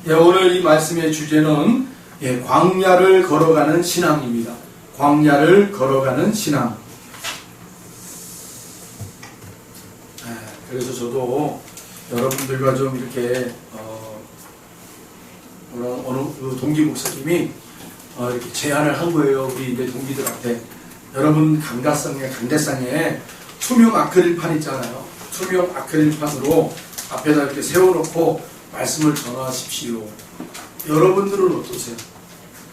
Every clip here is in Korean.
오늘 이 말씀의 주제는 광야를 걸어가는 신앙입니다. 광야를 걸어가는 신앙. 그래서 저도 여러분들과 좀 이렇게 어느 동기 목사님이 이렇게 제안을 한 거예요. 우리 이제 동기들한테. 여러분 강대상에 투명 아크릴판 있잖아요. 투명 아크릴판으로 앞에다 이렇게 세워놓고 말씀을 전하십시오. 여러분들은 어떠세요?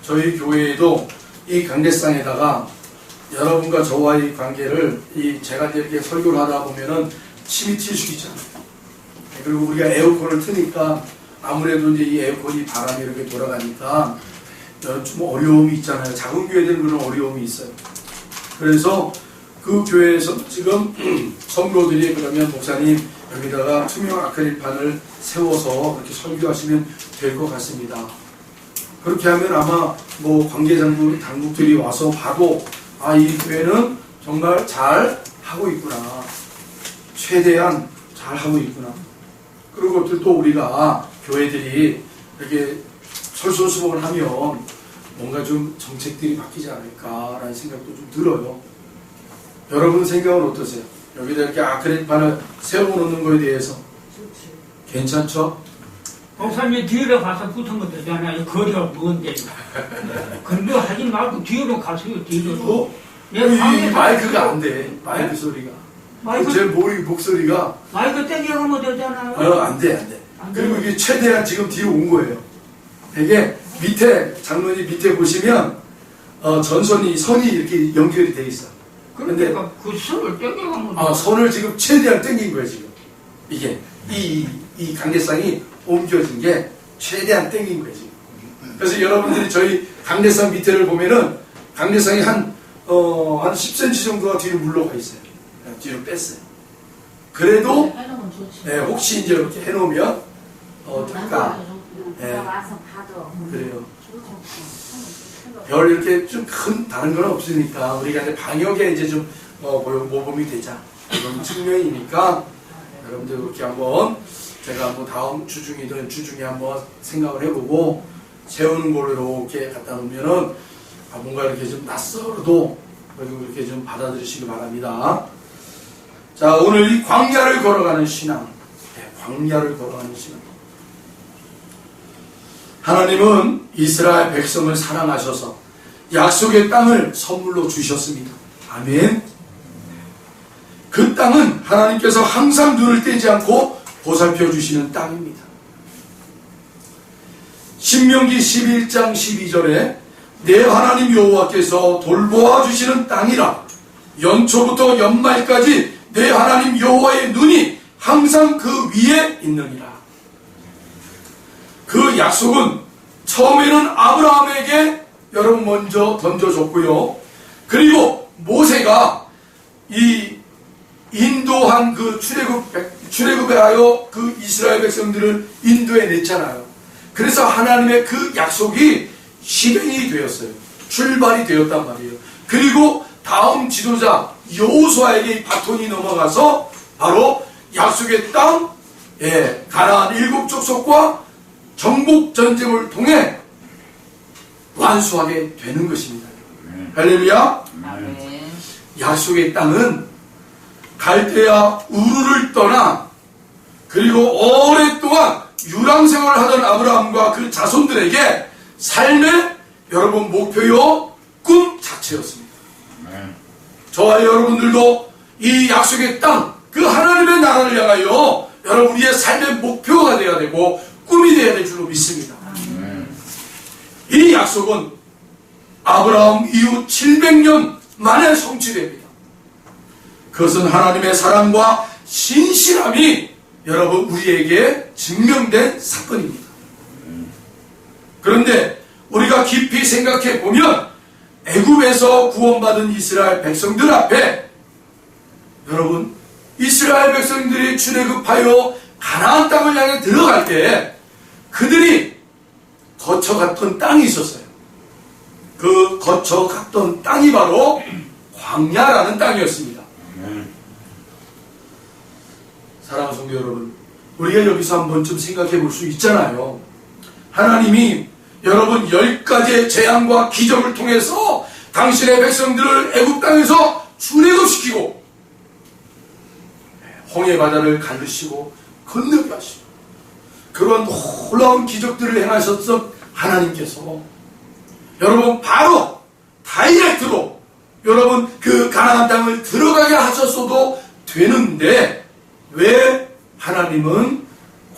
저희 교회에도 이 강대상에다가 여러분과 저와의 관계를 제가 이렇게 설교를 하다 보면은 침이 튈수있잖아요. 그리고 우리가 에어컨을 트니까 아무래도 이제 이 에어컨이 바람이 이렇게 돌아가니까 좀 어려움이 있잖아요. 작은 교회들은 그런 어려움이 있어요. 그래서 그 교회에서 지금 성도들이 그러면 목사님 여기다가 투명 아크릴판을 세워서 그렇게 설교하시면 될 것 같습니다. 그렇게 하면 아마 뭐 관계당국들이 와서 봐도 이 교회는 정말 잘 하고 있구나. 최대한 잘 하고 있구나. 그리고 또 우리가 교회들이 이렇게 설소수범을 하면 뭔가 좀 정책들이 바뀌지 않을까라는 생각도 좀 들어요. 여러분 생각은 어떠세요? 여기다 이렇게 아크릴판을 세워놓는 거에 대해서 괜찮죠? 목사님 뒤로 가서 붙은 것도 되잖아요. 거리가 먼데. 근데 하지 말고 뒤로 가세요. 뒤로. 이 마이크가 안 돼. 마이크 소리가. 제 목소리가 마이크 땡겨가면 되잖아요. 안 돼. 그리고 이게 최대한 지금 뒤로 온 거예요. 이게 밑에 장로님 밑에 보시면 선이 이렇게 연결이 돼 있어. 근데 그 선을 땡겨가면 선을 지금 최대한 땡긴 거예요. 지금 이게 이 강대상이 옮겨진 게 최대한 땡긴 거예요. 지금. 그래서 여러분들이 저희 강대상 밑에를 보면은 강대상이 한 10cm 정도가 뒤로 물러가 있어요. 뒤로 뺐어요. 그래도 혹시 이제 이렇게 해놓으면 잠깐 그래요. 별 이렇게 좀 큰 다른 건 없으니까 우리가 이제 방역에 이제 좀 모범이 되자 이런 측면이니까 여러분들 그렇게 한번 제가 한번 다음 주중이든 주중에 한번 생각을 해보고 세우는 걸로 이렇게 갖다 놓으면은 뭔가 이렇게 좀 낯설어도 그리고 이렇게 좀 받아들이시기 바랍니다. 자, 오늘 이 광야를 걸어가는 신앙. 광야를 걸어가는 신앙. 하나님은 이스라엘 백성을 사랑하셔서 약속의 땅을 선물로 주셨습니다. 아멘. 그 땅은 하나님께서 항상 눈을 떼지 않고 보살펴 주시는 땅입니다. 신명기 11장 12절에 내 하나님 여호와께서 돌보아 주시는 땅이라 연초부터 연말까지 내 하나님 여호와의 눈이 항상 그 위에 있느니라. 그 약속은 처음에는 아브라함에게 여러분 먼저 던져줬고요. 그리고 모세가 이 인도한 그 출애굽에 하여 그 이스라엘 백성들을 인도해 냈잖아요. 그래서 하나님의 그 약속이 실행이 되었어요. 출발이 되었단 말이에요. 그리고 다음 지도자 여호수아에게 이 바톤이 넘어가서 바로 약속의 땅, 가나안 7족속과 정복 전쟁을 통해 완수하게 되는 것입니다. 할렐루야. 약속의 땅은 갈대아 우르를 떠나 그리고 오랫동안 유랑생활을 하던 아브라함과 그 자손들에게 삶의 여러분 목표요 꿈 자체였습니다. 저와 여러분들도 이 약속의 땅, 그 하나님의 나라를 향하여 여러분 우리의 삶의 목표가 되어야 되고 꿈이 되어야 될 줄로 믿습니다. 이 약속은 아브라함 이후 700년 만에 성취됩니다. 그것은 하나님의 사랑과 신실함이 여러분 우리에게 증명된 사건입니다. 그런데 우리가 깊이 생각해 보면 애굽에서 구원받은 이스라엘 백성들 앞에 여러분 이스라엘 백성들이 출애굽하여 가나안 땅을 향해 들어갈 때 그들이 거쳐갔던 땅이 있었어요. 그 거쳐갔던 땅이 바로 광야라는 땅이었습니다. 사랑하는 성도 여러분, 우리가 여기서 한번 좀 생각해 볼 수 있잖아요. 하나님이 여러분 10가지의 재앙과 기적을 통해서 당신의 백성들을 애굽 땅에서 출애굽시키고 홍해 바다를 갈르시고 건너게 하시고 그런 놀라운 기적들을 행하셨던 하나님께서 여러분 바로 다이렉트로 여러분 그 가나안 땅을 들어가게 하셨어도 되는데 왜 하나님은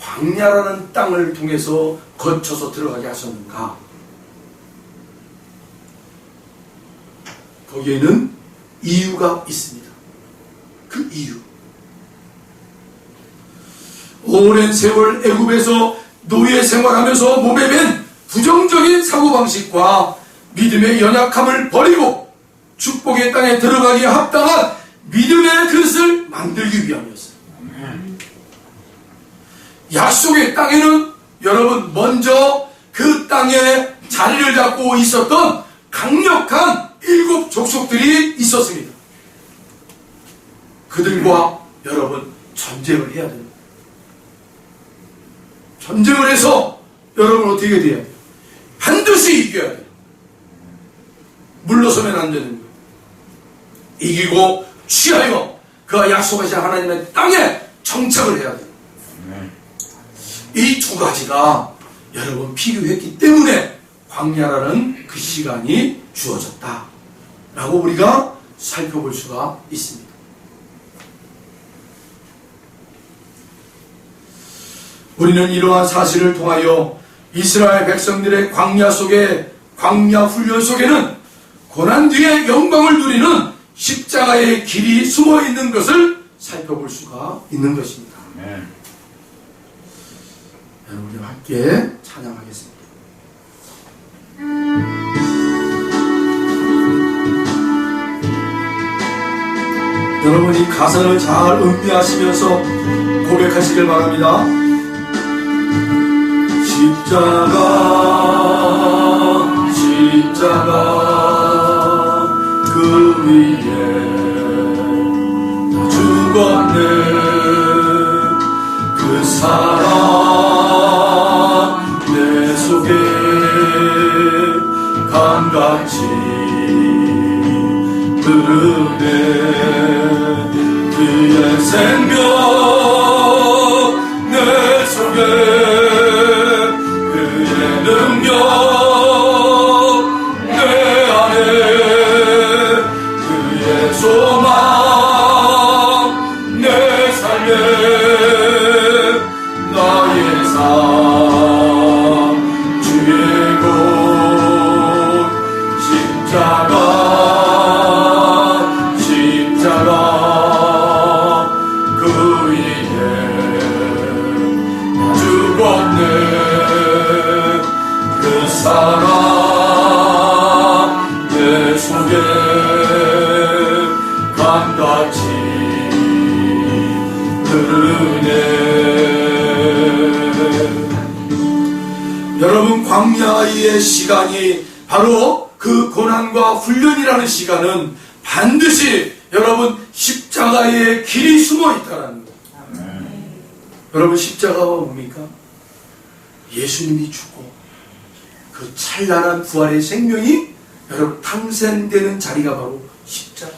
광야라는 땅을 통해서 거쳐서 들어가게 하셨는가? 거기에는 이유가 있습니다. 그 이유. 오랜 세월 애굽에서 노예 생활하면서 몸에 밴 부정적인 사고방식과 믿음의 연약함을 버리고 축복의 땅에 들어가기에 합당한 믿음의 그릇을 만들기 위함이었어요. 약속의 땅에는 여러분 먼저 그 땅에 자리를 잡고 있었던 강력한 7 족속들이 있었습니다. 그들과 여러분 전쟁을 해야 됩니다. 전쟁을 해서 여러분 어떻게 돼야 돼요? 반드시 이겨야 돼요. 물러서면 안 되는 거예요. 이기고 취하여 그가 약속하신 하나님의 땅에 정착을 해야 돼요. 이 2가지가 여러분 필요했기 때문에 광야라는 그 시간이 주어졌다 라고 우리가 살펴볼 수가 있습니다. 우리는 이러한 사실을 통하여 이스라엘 백성들의 광야 훈련 속에는 고난 뒤에 영광을 누리는 십자가의 길이 숨어 있는 것을 살펴볼 수가 있는 것입니다. 우리 함께 찬양하겠습니다. 여러분 이 가사를 잘 음미하시면서 고백하시길 바랍니다. 십자가 그 위에 죽었네. 그 사랑 내 속에 강같이 흐르네. 그의 생명 내 속에 능력 내 안에 그의 소망 내 삶에 나의 삶 주의 곳 십자가 그 위에 죽었네. 그 사랑 내 속에 강같이 흐르네. 여러분 광야의 시간이 바로 그 고난과 훈련이라는 시간은 반드시 여러분 십자가의 길이 숨어 있다는 거예요. 여러분 십자가가 뭡니까? 예수님이 죽고 그 찬란한 부활의 생명이 여러분 탄생되는 자리가 바로 십자가.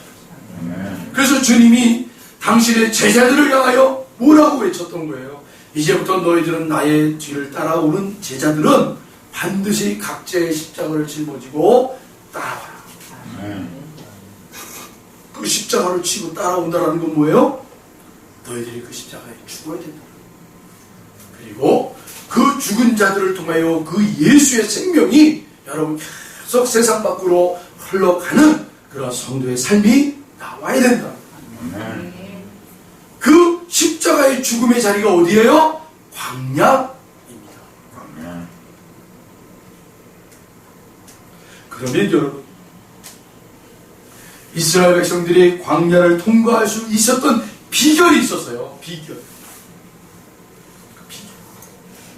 그래서 주님이 당신의 제자들을 향하여 뭐라고 외쳤던 거예요? 이제부터 너희들은 나의 뒤를 따라오는 제자들은 반드시 각자의 십자가를 짊어지고 따라와라. 그 십자가를 치고 따라온다는 건 뭐예요? 너희들이 그 십자가에 죽어야 된다. 그리고 그 죽은 자들을 통하여 그 예수의 생명이 여러분 계속 세상 밖으로 흘러가는 그런 성도의 삶이 나와야 된다. 그 십자가의 죽음의 자리가 어디예요? 광야입니다. 그러면 여러분 이스라엘 백성들이 광야를 통과할 수 있었던 비결이 있었어요. 비결.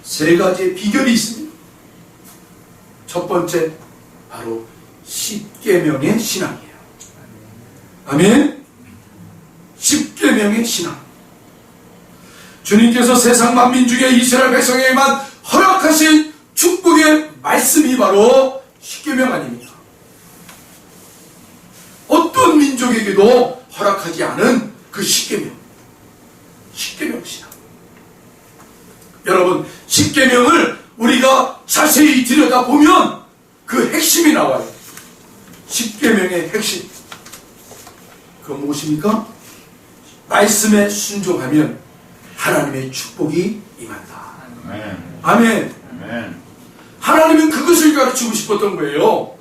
3가지의 비결이 있습니다. 첫 번째 바로 십계명의 신앙이에요. 아멘. 십계명의 신앙. 주님께서 세상 만민 중에 이스라엘 백성에게만 허락하신 축복 말씀이 바로 십계명 아닙니까? 어떤 민족에게도 허락하지 않은 그 십계명. 십계명 신앙. 여러분, 십계명을 우리가 자세히 들여다보면 그 핵심이 나와요. 십계명의 핵심. 그건 무엇입니까? 말씀에 순종하면 하나님의 축복이 임한다. 아멘. 하나님은 그것을 가르치고 싶었던 거예요.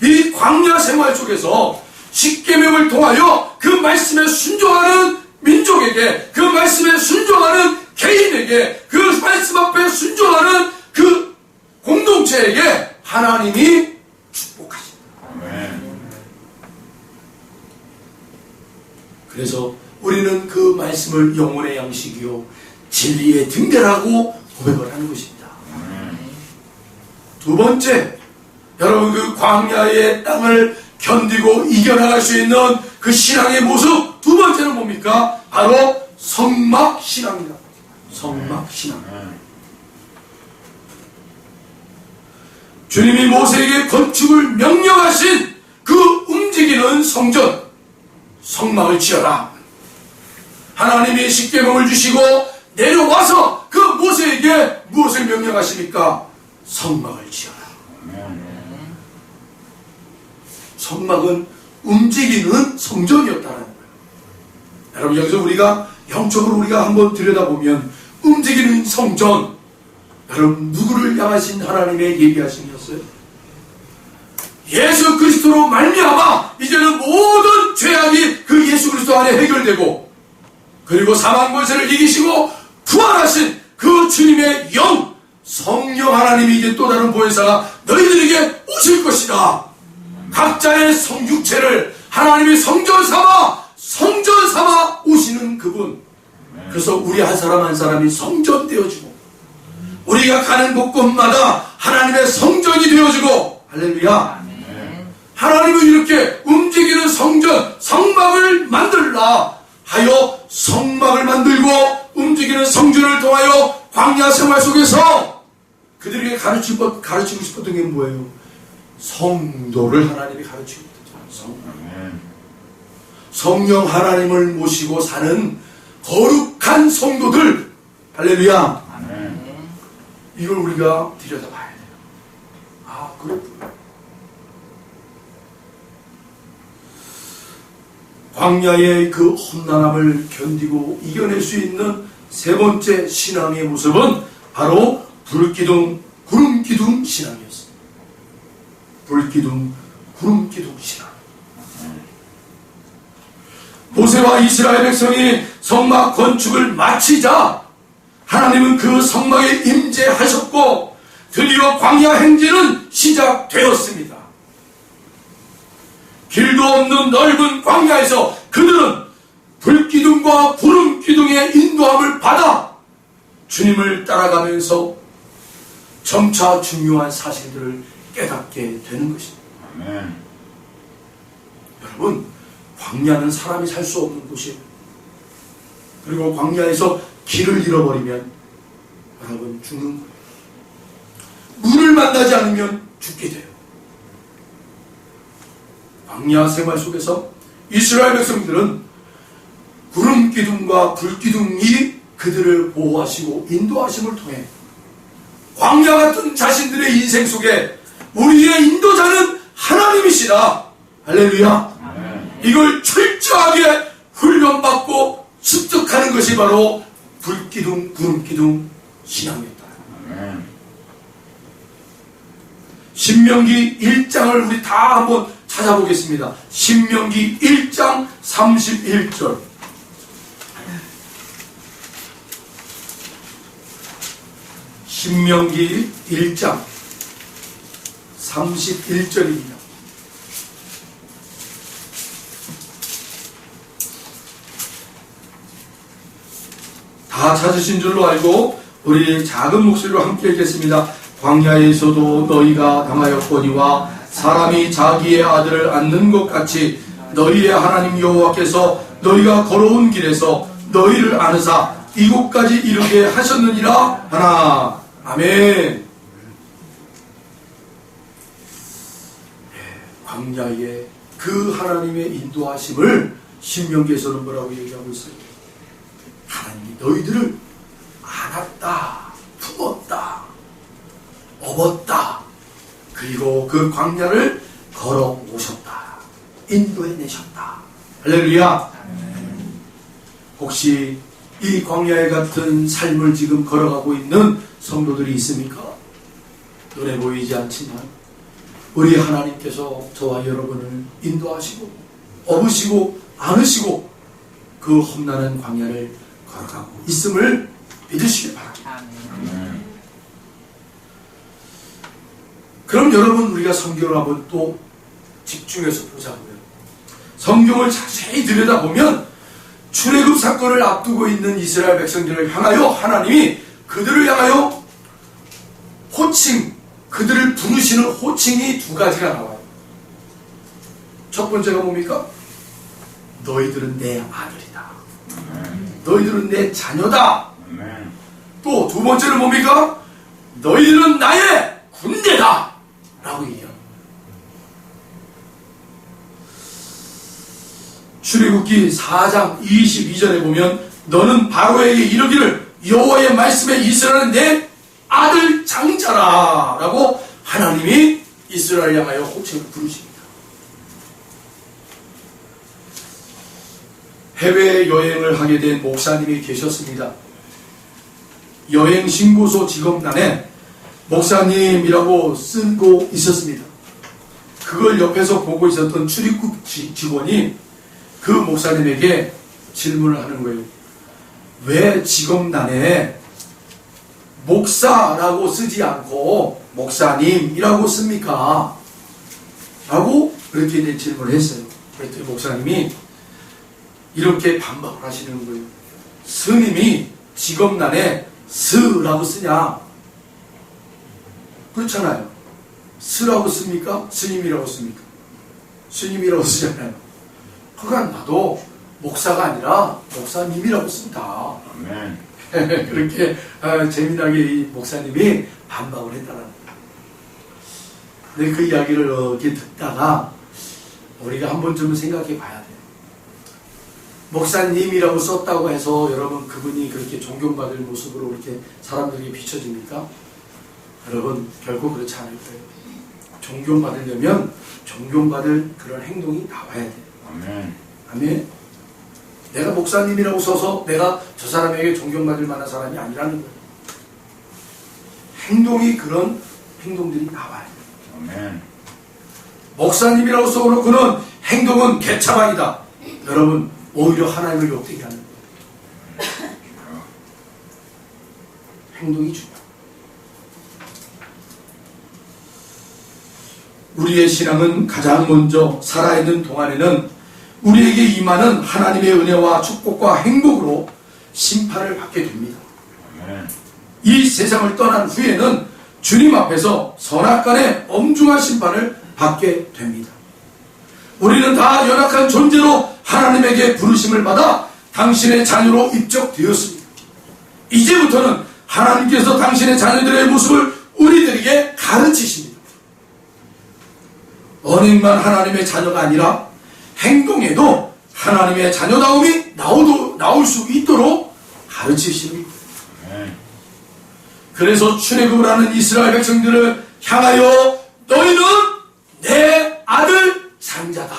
이 광야 생활 속에서 십계명을 통하여 그 말씀에 순종하는 민족에게, 그 말씀에 순종하는 개인에게, 그 말씀 앞에 순종하는 그 공동체에게 하나님이 축복하신다. 그래서 우리는 그 말씀을 영혼의 양식이요 진리의 등대라고 고백을 하는 것입니다. 두 번째, 여러분 그 광야의 땅을 견디고 이겨나갈 수 있는 그 신앙의 모습, 두 번째는 뭡니까? 바로 성막신앙입니다. 성막신앙. 주님이 모세에게 건축을 명령하신 그 움직이는 성전, 성막을 지어라. 하나님이 십계명을 주시고 내려와서 그 모세에게 무엇을 명령하십니까? 성막을 지어라. 성막은 움직이는 성전이었다는 거예요. 여러분, 여기서 우리가 영적으로 우리가 한번 들여다보면 움직이는 성전, 여러분 누구를 향하신 하나님의 얘기하심이었어요? 예수 그리스도로 말미암아 이제는 모든 죄악이 그 예수 그리스도 안에 해결되고, 그리고 사망 권세를 이기시고 부활하신 그 주님의 영, 성령 하나님이 이제 또 다른 보혜사가 너희들에게 오실 것이다. 각자의 성육체를 하나님이 성전 삼아 오시는 그분. 그래서 우리 한 사람 한 사람이 성전 되어지고, 우리가 가는 곳곳마다 하나님의 성전이 되어지고, 할렐루야. 하나님은 이렇게 움직이는 성전, 성막을 만들라 하여 성막을 만들고 움직이는 성전을 통하여 광야 생활 속에서 그들에게 가르치고 싶었던 게 뭐예요? 성도를 하나님이 가르치고 있었죠. 성령 하나님을 모시고 사는 거룩한 성도들. 할렐루야. 이걸 우리가 들여다봐야 돼요. 아, 그렇구나. 광야의 그 험난함을 견디고 이겨낼 수 있는 세 번째 신앙의 모습은 바로 불기둥, 구름기둥 신앙이었습니다. 불기둥, 구름기둥 신앙. 모세와 이스라엘 백성이 성막 건축을 마치자 하나님은 그 성막에 임재하셨고 드디어 광야 행진은 시작되었습니다. 길도 없는 넓은 광야에서 그들은 불기둥과 구름기둥의 인도함을 받아 주님을 따라가면서 점차 중요한 사실들을 깨닫게 되는 것입니다. 여러분, 광야는 사람이 살 수 없는 곳이에요. 그리고 광야에서 길을 잃어버리면 여러분 죽는 거예요. 물을 만나지 않으면 죽게 돼요. 광야 생활 속에서 이스라엘 백성들은 구름기둥과 불기둥이 그들을 보호하시고 인도하심을 통해 광야 같은 자신들의 인생 속에 우리의 인도자는 하나님이시다. 할렐루야. 이걸 철저하게 훈련받고 습득하는 것이 바로 불기둥, 구름기둥 신앙이었다. 신명기 1장을 우리 다 한번 찾아보겠습니다. 신명기 1장 31절. 신명기 1장 31절입니다. 다 찾으신 줄로 알고 우리 작은 목소리로 함께 읽겠습니다. 광야에서도 너희가 당하였거니와 사람이 자기의 아들을 안는 것 같이 너희의 하나님 여호와께서 너희가 걸어온 길에서 너희를 안으사 이곳까지 이르게 하셨느니라 하나. 아멘. 광야에 그 하나님의 인도하심을 신명기에서는 뭐라고 얘기하고 있어요? 하나님이 너희들을 안았다, 품었다, 업었다, 그리고 그 광야를 걸어 오셨다, 인도해내셨다. 할렐루야. 혹시 이 광야에 같은 삶을 지금 걸어가고 있는 성도들이 있습니까? 눈에 보이지 않지만 우리 하나님께서 저와 여러분을 인도하시고 업으시고 안으시고 그 험난한 광야를 걸어가고 있음을 믿으시기 바랍니다. 그럼 여러분, 우리가 성경을 한번 또 집중해서 보자고요. 성경을 자세히 들여다보면 출애굽 사건을 앞두고 있는 이스라엘 백성들을 향하여 하나님이 그들을 향하여 호칭, 그들을 부르시는 호칭이 두 가지가 나와요. 첫 번째가 뭡니까? 너희들은 내 아들이다. 너희들은 내 자녀다. 또 두 번째는 뭡니까? 너희들은 나의 군대다 라고 얘기해요. 출애굽기 4장 22절에 보면 너는 바로에게 이르기를 여호와의 말씀에 이스라엘은 내 아들 장자라 라고 하나님이 이스라엘 향하여 호칭을 부르십니다. 해외여행을 하게 된 목사님이 계셨습니다. 여행 신고서 직업란에 목사님이라고 쓰고 있었습니다. 그걸 옆에서 보고 있었던 출입국 직원이 그 목사님에게 질문을 하는 거예요. 왜 직업란에 목사라고 쓰지 않고 목사님이라고 씁니까? 라고 그렇게 질문을 했어요. 그랬더니 목사님이 이렇게 반박을 하시는 거예요. 스님이 직업란에 스라고 쓰냐? 그렇잖아요. 스라고 씁니까? 스님이라고 씁니까? 스님이라고 쓰잖아요. 그러니까 나도 목사가 아니라 목사님이라고 쓴다. 그렇게 재미나게 이 목사님이 반박을 했다는 거예요. 근데 그 이야기를 이렇게 듣다가 우리가 한 번쯤은 생각해 봐야 돼요. 목사님이라고 썼다고 해서 여러분 그분이 그렇게 존경받을 모습으로 그렇게 사람들에게 비춰집니까? 여러분 결코 그렇지 않을 거예요. 존경받으려면 존경받을 그런 행동이 나와야 돼요. 아멘. 아멘. 내가 목사님이라고 써서 내가 저 사람에게 존경받을 만한 사람이 아니라는 거예요. 행동이 그런 행동들이 나와야 돼요. 아멘. 목사님이라고 써놓고는 행동은 개차반이다. 여러분 오히려 하나님을 욕되게 하는 거예요. 행동이 중요해요. 우리의 신앙은 가장 먼저 살아있는 동안에는 우리에게 임하는 하나님의 은혜와 축복과 행복으로 심판을 받게 됩니다. 이 세상을 떠난 후에는 주님 앞에서 선악간의 엄중한 심판을 받게 됩니다. 우리는 다 연약한 존재로 하나님에게 부르심을 받아 당신의 자녀로 입적되었습니다. 이제부터는 하나님께서 당신의 자녀들의 모습을 우리들에게 가르치십니다. 언행만 하나님의 자녀가 아니라 행동에도 하나님의 자녀다움이 나올 수 있도록 가르치십니다. 그래서 출애굽을 하는 이스라엘 백성들을 향하여 너희는 내 아들 장자다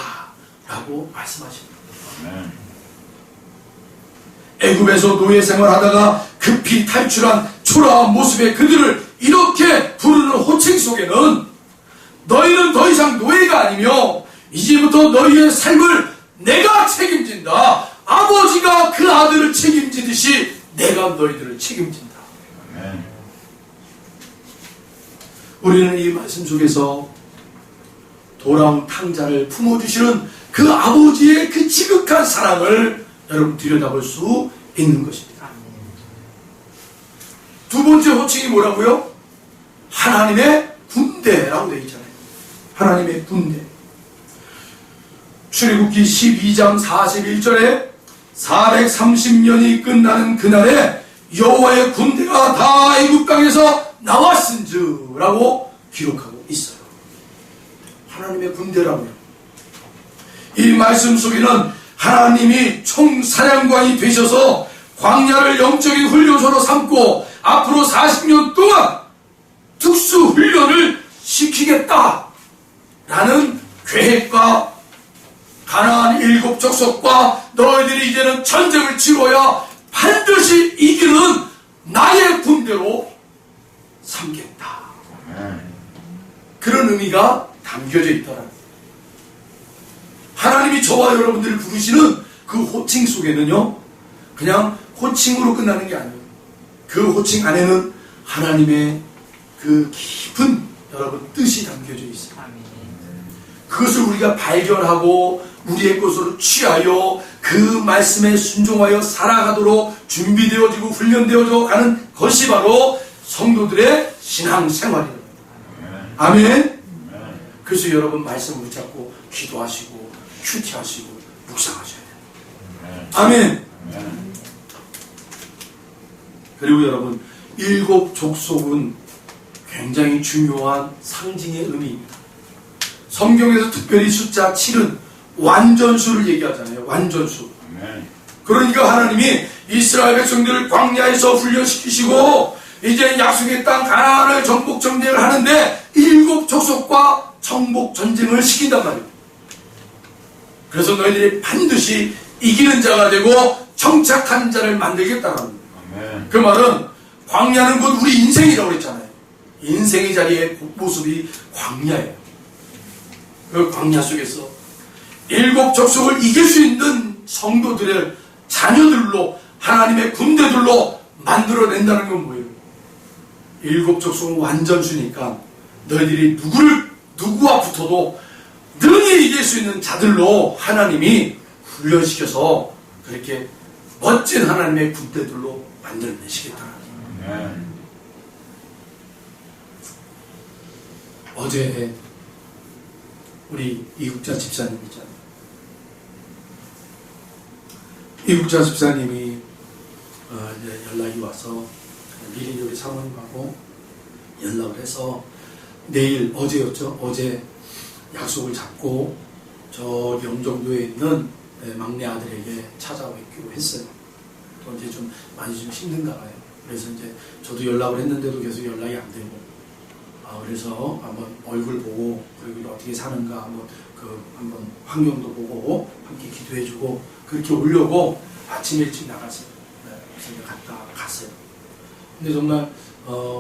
라고 말씀하십니다. 애굽에서 노예 생활하다가 급히 탈출한 초라한 모습의 그들을 이렇게 부르는 호칭 속에는 너희는 더 이상 노예가 아니며 이제부터 너희의 삶을 내가 책임진다. 아버지가 그 아들을 책임지듯이 내가 너희들을 책임진다. 아멘. 우리는 이 말씀 속에서 돌아온 탕자를 품어주시는 그 아버지의 그 지극한 사랑을 여러분 들여다볼 수 있는 것입니다. 두 번째 호칭이 뭐라고요? 하나님의 군대라고 되어 있잖아요. 하나님의 군대. 출애굽기 12장 41절에 430년이 끝나는 그날에 여호와의 군대가 다 애굽 땅에서 나왔은즉 라고 기록하고 있어요. 하나님의 군대라고요. 이 말씀 속에는 하나님이 총사령관이 되셔서 광야를 영적인 훈련소로 삼고 앞으로 40년 동안 특수훈련을 시키겠다라는 계획과 가나안 7 족속과 너희들이 이제는 전쟁을 치러야 반드시 이기는 나의 군대로 삼겠다. 그런 의미가 담겨져 있더라. 하나님이 저와 여러분들을 부르시는 그 호칭 속에는요, 그냥 호칭으로 끝나는 게 아니에요. 그 호칭 안에는 하나님의 그 깊은 여러분 뜻이 담겨져 있어요. 그것을 우리가 발견하고 우리의 것으로 취하여 그 말씀에 순종하여 살아가도록 준비되어지고 훈련되어져 가는 것이 바로 성도들의 신앙생활입니다. 아멘. 그래서 여러분 말씀 붙잡고 기도하시고 큐티하시고 묵상하셔야 돼요. 아멘. 그리고 여러분 7 족속은 굉장히 중요한 상징의 의미입니다. 성경에서 특별히 숫자 7은 완전수를 얘기하잖아요. 완전수. 그러니까 하나님이 이스라엘 백성들을 광야에서 훈련시키시고 이제 약속의 땅 가나안을 정복 전쟁을 하는데 7 족속과 정복 전쟁을 시킨단 말이에요. 그래서 너희들이 반드시 이기는 자가 되고 정착한 자를 만들겠다는 겁니다. 그 말은 광야는 곧 우리 인생이라고 그랬잖아요. 인생의 자리의 모습이 광야예요. 그 광야 속에서 7 족속을 이길 수 있는 성도들의 자녀들로 하나님의 군대들로 만들어낸다는 건 뭐예요? 7 족속은 완전수니까 너희들이 누구와 붙어도 능히 이길 수 있는 자들로 하나님이 훈련시켜서 그렇게 멋진 하나님의 군대들로 만들어내시겠다는 거예요. 어제 우리 이국자 집사님 있잖아요. 이국자 집사님이 이제 연락이 와서 미리 우리 사모님하고 연락을 해서 내일 어제였죠. 어제 약속을 잡고 저 영종도에 있는 막내 아들에게 찾아뵙기로 했어요. 또 이제 좀 많이 좀 힘든가 봐요. 그래서 이제 저도 연락을 했는데도 계속 연락이 안 되고. 그래서 한번 얼굴 보고 그리고 어떻게 사는가 한번 환경도 보고 함께 기도해주고 그렇게 오려고 아침 일찍 나갔어요. 그래서 이제 갔어요. 근데 정말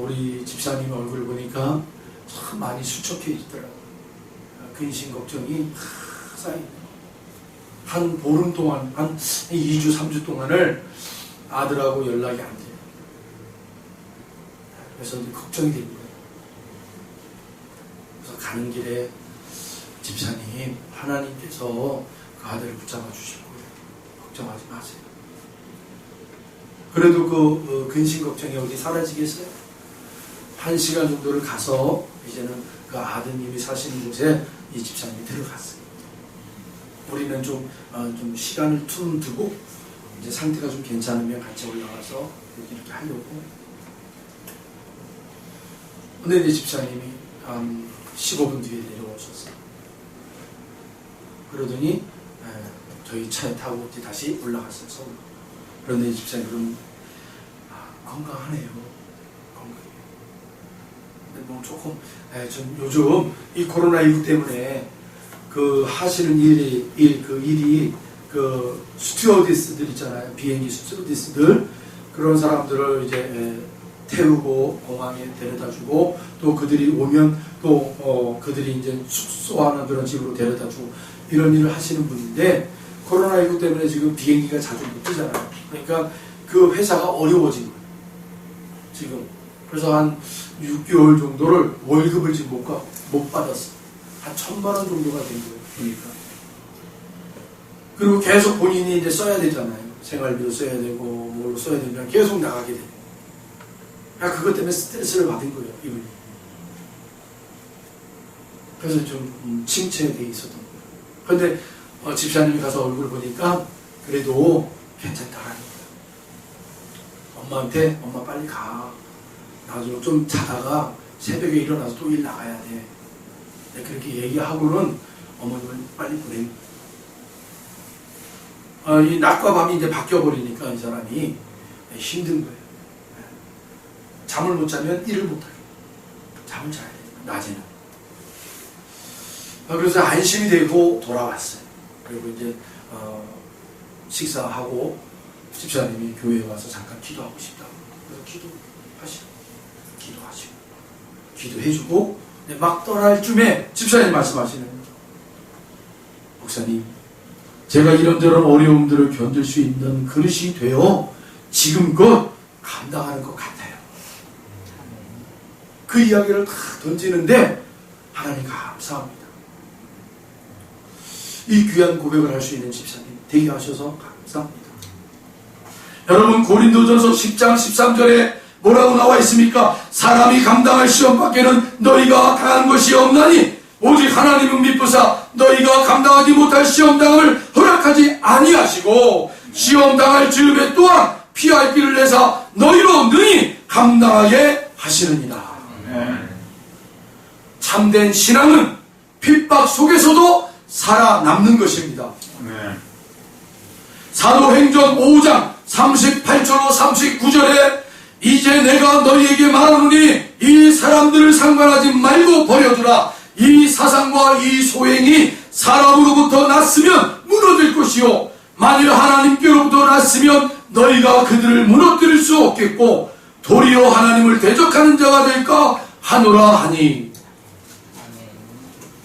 우리 집사님 얼굴 보니까 참 많이 수척해 있더라고요. 근심 걱정이 쌓이네요. 한 보름 동안 한 2주 3주 동안을 아들하고 연락이 안 돼요. 그래서 이제 걱정이 됩니다. 가는 길에 집사님 하나님께서 그 아들을 붙잡아 주실 거예요. 걱정하지 마세요. 그래도 그 근심 걱정이 어디 사라지겠어요? 1시간 정도를 가서 이제는 그 아드님이 사시는 곳에 이 집사님이 들어갔어요. 우리는 좀 시간을 두고 이제 상태가 좀 괜찮으면 같이 올라가서 이렇게 하려고. 근데 이제 집사님이 15분 뒤에 내려오셨어요. 그러더니 저희 차에 타고 이제 다시 올라갔어요. 서울. 그런데 집사님은 건강하네요. 건강해요. 근데 뭐 조금 전 요즘 이 코로나19 때문에 그 하시는 일이 그 스튜어디스들 있잖아요. 비행기 스튜어디스들 그런 사람들을 이제 태우고 공항에 데려다주고 또 그들이 오면 또 그들이 이제 숙소하는 그런 집으로 데려다주고 이런 일을 하시는 분인데 코로나19 때문에 지금 비행기가 자주 못 뜨잖아요. 그러니까 그 회사가 어려워진 거예요. 지금 그래서 한 6개월 정도를 월급을 지금 못 받았어. 한 1,000만 원 정도가 된 거예요. 그러니까 그리고 계속 본인이 이제 써야 되잖아요. 생활비도 써야 되고 뭘로 써야 되면 계속 나가게 돼요. 그것 때문에 스트레스를 받은 거예요, 이분이. 그래서 좀 침체돼 있었던 거예요. 그런데 집사님이 가서 얼굴 보니까 그래도 괜찮다라는 거예요. 엄마한테 엄마 빨리 가. 나중에 좀 자다가 새벽에 일어나서 또 일 나가야 돼. 그렇게 얘기하고는 어머님을 빨리 보낸 거예요. 이 낮과 밤이 이제 바뀌어버리니까 이 사람이 힘든 거예요. 잠을 못 자면 일을 못 하게. 잠을 자야 돼요. 낮에는. 그래서 안심이 되고 돌아왔어요. 그리고 이제 식사하고 집사님이 교회에 와서 잠깐 기도하고 싶다고. 그래서 기도하시고 기도해주고 막 떠날 쯤에 집사님 말씀하시는 거예요. 목사님, 제가 이런저런 어려움들을 견딜 수 있는 그릇이 되어 지금껏 감당하는 것 같아요. 그 이야기를 다 던지는데 하나님 감사합니다. 이 귀한 고백을 할 수 있는 집사님 되게 하셔서 감사합니다. 여러분, 고린도전서 10장 13절에 뭐라고 나와 있습니까? 사람이 감당할 시험밖에는 너희가 당한 것이 없나니 오직 하나님은 미쁘사 너희가 감당하지 못할 시험당함을 허락하지 아니하시고 시험당할 즈음에 또한 피할 길을 내사 너희로 능히 감당하게 하시느니라. 참된 신앙은 핍박 속에서도 살아남는 것입니다. 사도행전 5장 38절로 39절에 이제 내가 너희에게 말하노니 이 사람들을 상관하지 말고 버려두라. 이 사상과 이 소행이 사람으로부터 났으면 무너질 것이요 만일 하나님께로부터 났으면 너희가 그들을 무너뜨릴 수 없겠고 도리어 하나님을 대적하는 자가 될까 하노라 하니.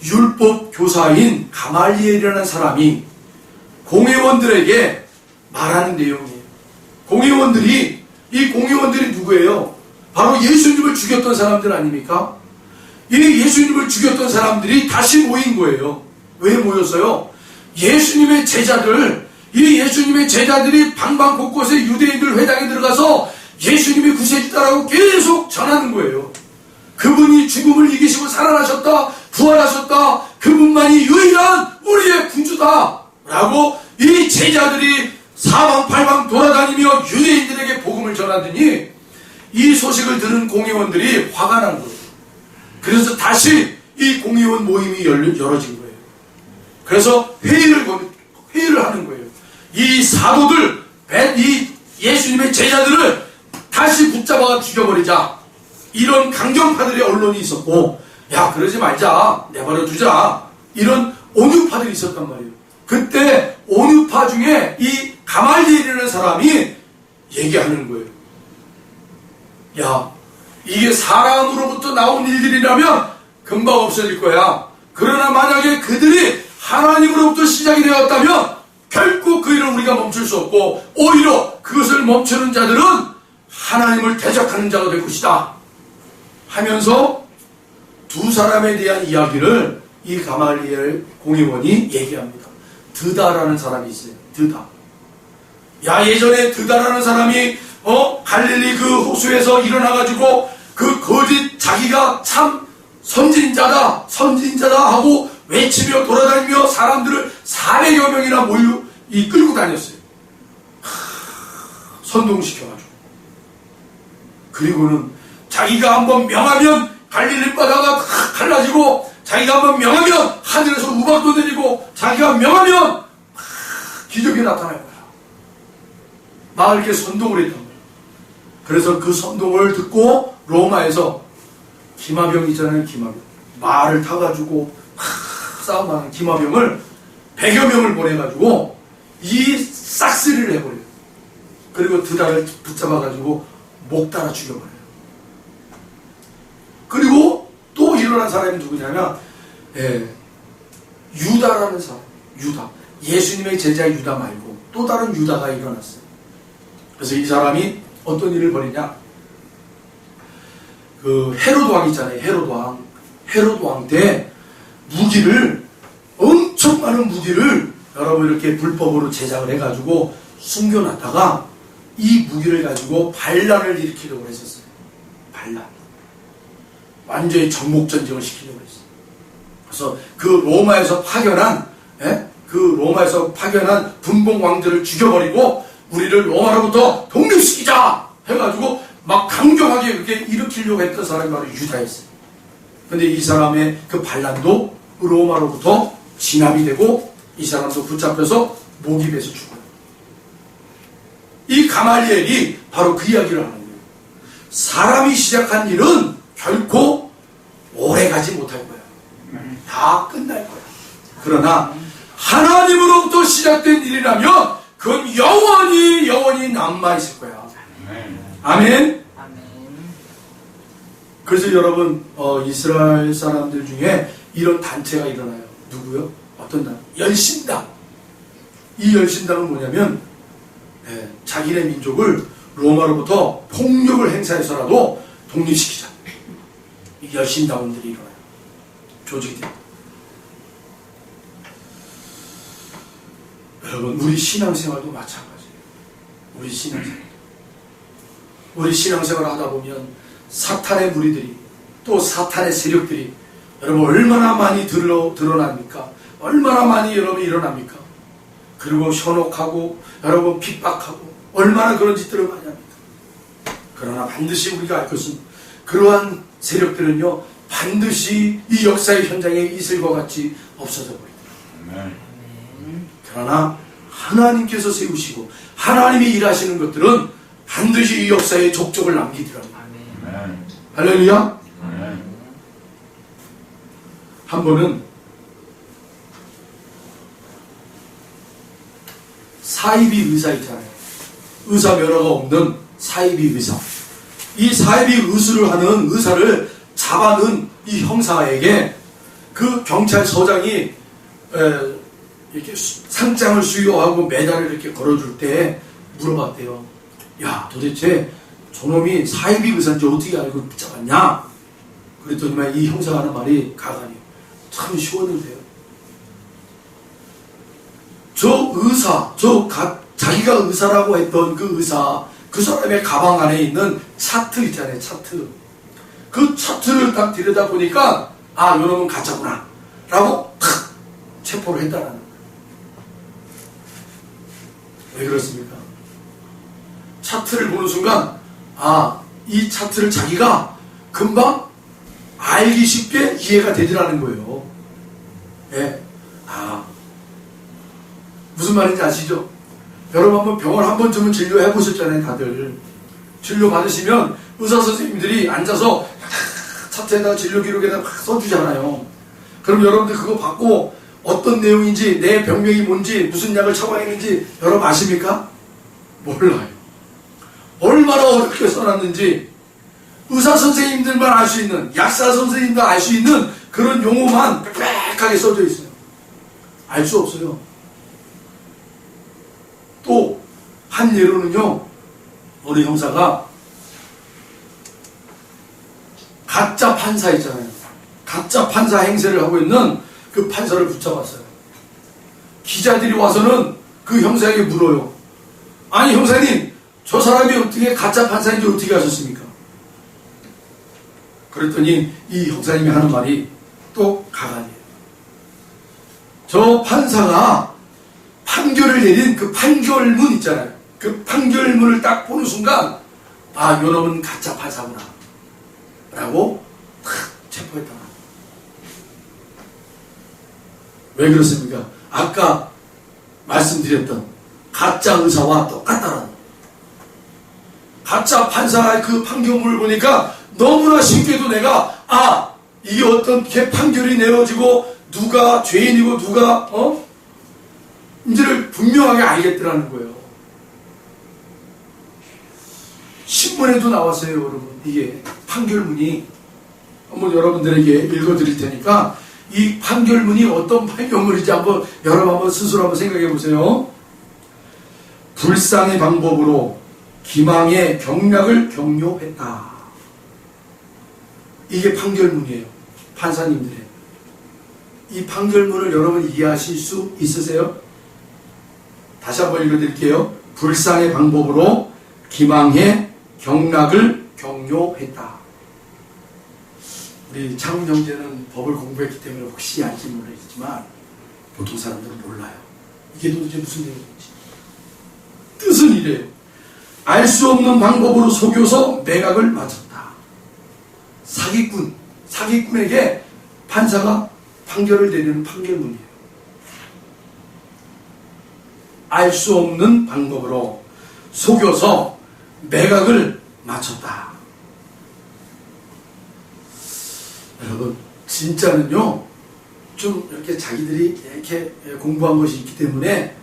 율법 교사인 가말리엘이라는 사람이 공회원들에게 말하는 내용이에요. 이 공회원들이 누구예요? 바로 예수님을 죽였던 사람들 아닙니까? 이 예수님을 죽였던 사람들이 다시 모인 거예요. 왜 모였어요? 예수님의 제자들이 방방 곳곳에 유대인들 회당에 들어가서 예수님이 구세주다라고 계속 전하는 거예요. 그분이 죽음을 이기시고 살아나셨다, 부활하셨다, 그분만이 유일한 우리의 구주다 라고 이 제자들이 사방팔방 돌아다니며 유대인들에게 복음을 전하더니 이 소식을 들은 공회원들이 화가 난 거예요. 그래서 다시 이 공회원 모임이 열어진 거예요. 그래서 회의를 하는 거예요. 이 사도들, 이 예수님의 제자들을 다시 붙잡아 죽여버리자. 이런 강경파들의 언론이 있었고, 야, 그러지 말자, 내버려 두자. 이런 온유파들이 있었단 말이에요. 그때 온유파 중에 이 가말리엘이라는 사람이 얘기하는 거예요. 야, 이게 사람으로부터 나온 일들이라면 금방 없어질 거야. 그러나 만약에 그들이 하나님으로부터 시작이 되었다면 결코 그 일을 우리가 멈출 수 없고 오히려 그것을 멈추는 자들은 하나님을 대적하는 자가 될 것이다 하면서 두 사람에 대한 이야기를 이 가말리엘 공회원이 얘기합니다. 드다라는 사람이 있어요. 드다. 야, 예전에 드다라는 사람이 갈릴리 그 호수에서 일어나가지고 그 거짓 자기가 참 선진자다 하고 외치며 돌아다니며 사람들을 400여 명이나 끌고 다녔어요. 선동시켜가지고. 그리고는 자기가 한번 명하면 갈릴리 바다가 갈라지고 자기가 한번 명하면 하늘에서 우박도 내리고 자기가 명하면 기적이 나타날 거야. 막 이렇게 선동을 했단 말이야. 그래서 그 선동을 듣고 로마에서 기마병 있잖아요. 기마병. 말을 타가지고 싸움하는 기마병을 100여 명을 보내가지고 이 싹쓸이를 해버려요. 그리고 드다를 붙잡아가지고 목 따라 죽여버려요. 그리고 또 일어난 사람이 누구냐면 유다라는 사람. 유다. 예수님의 제자 유다 말고 또 다른 유다가 일어났어요. 그래서 이 사람이 어떤 일을 벌이냐? 그 헤로드 왕 있잖아요. 헤로드 왕 때 엄청 많은 무기를 여러분 이렇게 불법으로 제작을 해가지고 숨겨놨다가 이 무기를 가지고 반란을 일으키려고 했었어요. 반란. 완전히 정복전쟁을 시키려고 했어요. 그래서 그 로마에서 파견한 분봉 왕들을 죽여버리고 우리를 로마로부터 독립시키자 해가지고 막 강경하게 그렇게 일으키려고 했던 사람이 바로 유다였어요. 근데 이 사람의 그 반란도 로마로부터 진압이 되고 이 사람도 붙잡혀서 목입에서 죽어요. 이 가말리엘이 바로 그 이야기를 하는 거예요. 사람이 시작한 일은 결코 오래 가지 못할 거야. 다 끝날 거야. 그러나 하나님으로부터 시작된 일이라면 그건 영원히 남아있을 거야. 아멘. 그래서 여러분, 이스라엘 사람들 중에 이런 단체가 일어나요. 누구요? 어떤 단? 열심당. 이 열심당은 뭐냐면 자기네 민족을 로마로부터 폭력을 행사해서라도 독립시키자. 이 열심당원들이 일어나요. 조직이 됩니다. 여러분, 우리 신앙생활도 마찬가지예요. 우리 신앙생활을 하다 보면 사탄의 무리들이, 또 사탄의 세력들이 여러분 얼마나 많이 드러납니까? 얼마나 많이 여러분 일어납니까? 그리고 현혹하고 여러분 핍박하고 얼마나 그런 짓들을 많이 합니까? 그러나 반드시 우리가 알 것은 그러한 세력들은요 반드시 이 역사의 현장에 이슬과 같이 없어져 버립니다. 그러나 하나님께서 세우시고 하나님이 일하시는 것들은 반드시 이 역사에 족적을 남기더랍니다. 할렐루야. 한 번은 사이비 의사 있잖아요. 의사 면허가 없는 사이비 의사. 이 사이비 의술을 하는 의사를 잡아는 이 형사에게 그 경찰서장이 이렇게 상장을 수여하고 메달을 이렇게 걸어줄 때 물어봤대요. 야, 도대체 저놈이 사이비 의사인지 어떻게 알고 잡았냐? 그랬더니만 이 형사가 하는 말이 가관이에요. 참 쉬웠는데요. 저 의사, 자기가 의사라고 했던 그 의사, 그 사람의 가방 안에 있는 차트 있잖아요, 차트. 그 차트를 딱 들여다보니까, 아, 요놈은 가짜구나. 라고 탁 체포를 했다라는 거예요. 왜 그렇습니까? 차트를 보는 순간, 아, 이 차트를 자기가 금방 알기 쉽게 이해가 되더라는 거예요. 예. 아, 무슨 말인지 아시죠? 여러분 한번 병원 한 번쯤은 진료해 보셨잖아요, 다들. 진료 받으시면 의사 선생님들이 앉아서 차트에다가 진료 기록에다 막 써주잖아요. 그럼 여러분들 그거 받고 어떤 내용인지, 내 병명이 뭔지, 무슨 약을 처방했는지 여러분 아십니까? 몰라요. 얼마나 어렵게 써놨는지 의사 선생님들만 알 수 있는, 약사 선생님들 알 수 있는 그런 용어만 빽빽하게 써져 있어요. 알 수 없어요. 또 한 예로는요, 어느 형사가 가짜 판사 있잖아요. 가짜 판사 행세를 하고 있는 그 판사를 붙잡았어요. 기자들이 와서는 그 형사에게 물어요. 아니 형사님, 저 사람이 어떻게 가짜 판사인지 어떻게 아셨습니까? 그랬더니 이 형사님이 하는 말이 또 가관이에요. 저 판사가 판결을 내린 그 판결문 있잖아요. 그 판결문을 딱 보는 순간, 아, 요놈은 가짜 판사구나 라고 탁 체포했다. 왜 그렇습니까? 아까 말씀드렸던 가짜 의사와 똑같다라는 거예요. 가짜 판사의 그 판결문을 보니까 너무나 쉽게도 내가, 아, 이게 어떻게 판결이 내려지고 누가 죄인이고 누가 인지를 분명하게 알겠더라는 거예요. 신문에도 나왔어요, 여러분. 이게 판결문이. 한번 여러분들에게 읽어드릴 테니까 이 판결문이 어떤 판결문인지 한번 여러분 한번 스스로 한번 생각해 보세요. 불상의 방법으로 기망의 경락을 격려했다. 이게 판결문이에요. 판사님들의. 이 판결문을 여러분 이해하실 수 있으세요? 다시 한번 읽어드릴게요. 불상의 방법으로 기망의 경락을 격려했다. 우리 창훈 형제는 법을 공부했기 때문에 혹시 알지 모르겠지만 보통 사람들은 몰라요. 이게 도대체 무슨 내용인지. 뜻은 이래요. 알 수 없는 방법으로 속여서 매각을 맞췄다. 사기꾼에게 판사가 판결을 내리는 판결문이에요. 알 수 없는 방법으로 속여서 매각을 맞췄다. 여러분, 진짜는요, 좀 이렇게 자기들이 이렇게 공부한 것이 있기 때문에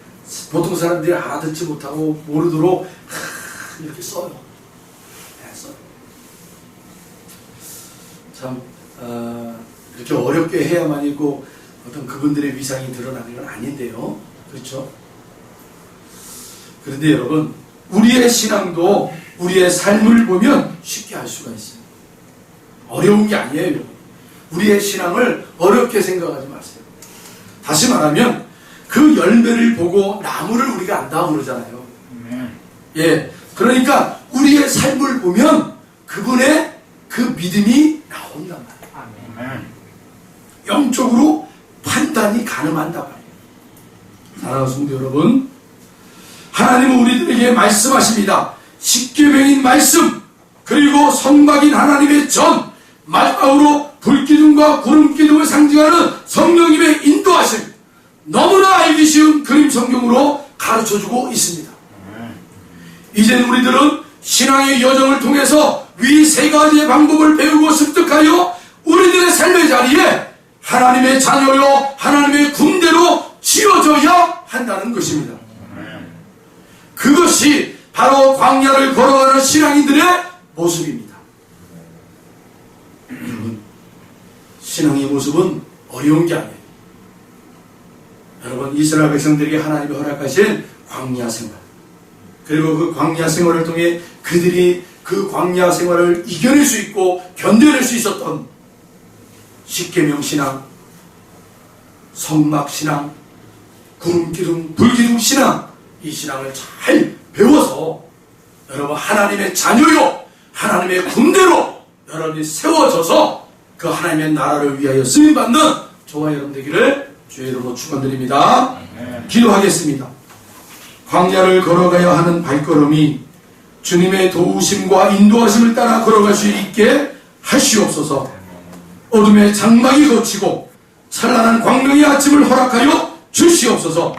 보통 사람들이 알아듣지 못하고 모르도록 이렇게 써요. 네, 써요. 참 이렇게 어렵게 해야만 있고 어떤 그분들의 위상이 드러나는 건 아닌데요. 그렇죠? 그런데 여러분, 우리의 신앙도 우리의 삶을 보면 쉽게 알 수가 있어요. 어려운 게 아니에요. 우리의 신앙을 어렵게 생각하지 마세요. 다시 말하면 그 열매를 보고 나무를 우리가 안다고 그러잖아요. 예, 그러니까 우리의 삶을 보면 그분의 그 믿음이 나온단 말이에요. 영적으로 판단이 가능한단 말이에요. 사랑하는 성도 여러분, 하나님은 우리들에게 말씀하십니다. 십계명인 말씀, 그리고 성막인 하나님의 전, 마지막으로 불기둥과 구름기둥을 상징하는 성령님의 인도하심, 너무나 알기 쉬운 그림 성경으로 가르쳐주고 있습니다. 이제 우리들은 신앙의 여정을 통해서 위 세 가지의 방법을 배우고 습득하여 우리들의 삶의 자리에 하나님의 자녀요, 하나님의 군대로 지어져야 한다는 것입니다. 그것이 바로 광야를 걸어가는 신앙인들의 모습입니다. 여러분, 신앙의 모습은 어려운 게 아니에요. 여러분, 이스라엘 백성들에게 하나님이 허락하신 광야 생활, 그리고 그 광야 생활을 통해 그들이 그 광야 생활을 이겨낼 수 있고 견뎌낼 수 있었던 십계명 신앙, 성막 신앙, 구름기둥, 불기둥 신앙, 이 신앙을 잘 배워서 여러분 하나님의 자녀요, 하나님의 군대로 여러분이 세워져서 그 하나님의 나라를 위하여 쓰임받는 저와 여러분 되기를 주의 이름으로 축원드립니다. 기도하겠습니다. 광야를 걸어가야 하는 발걸음이 주님의 도우심과 인도하심을 따라 걸어갈 수 있게 하시옵소서. 어둠의 장막이 걷히고 찬란한 광명의 아침을 허락하여 주시옵소서.